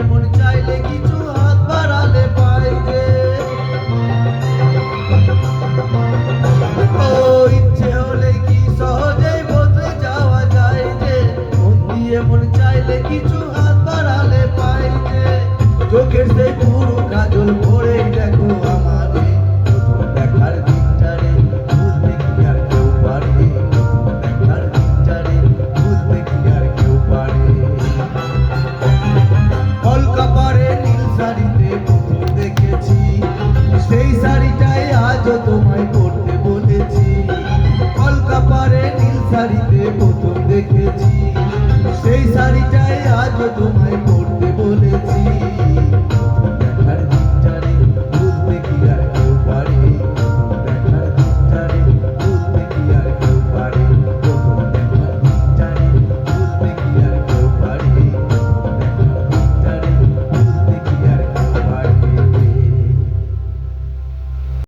মন চাইলে কিছু হাত বাড়ালে পাই যে। ও ইচ্ছে হলে কি সহজেই বদলে যাওয়া যায় যে। মন দিয়ে মন চাইলে কিছু হাত বাড়ালে পাই যে। চোখের সেই পুরো কাজল ভরে দেখো আমারে, প্রথম দেখার দিকটারে ভুলতে কি আর কেউ পারে। প্রথম দেখার দিকটারে ভুলতে কি আর কেউ পারে। কলকাপাড়ে নীল শাড়িতে প্রথম দেখেছি, সেই শাড়িটাই আজও তোমায় পরতে বলেছি। কলকাপাড়ে নীল শাড়িতে প্রথম দেখেছি, সেই শাড়িটাই আজও তোমায়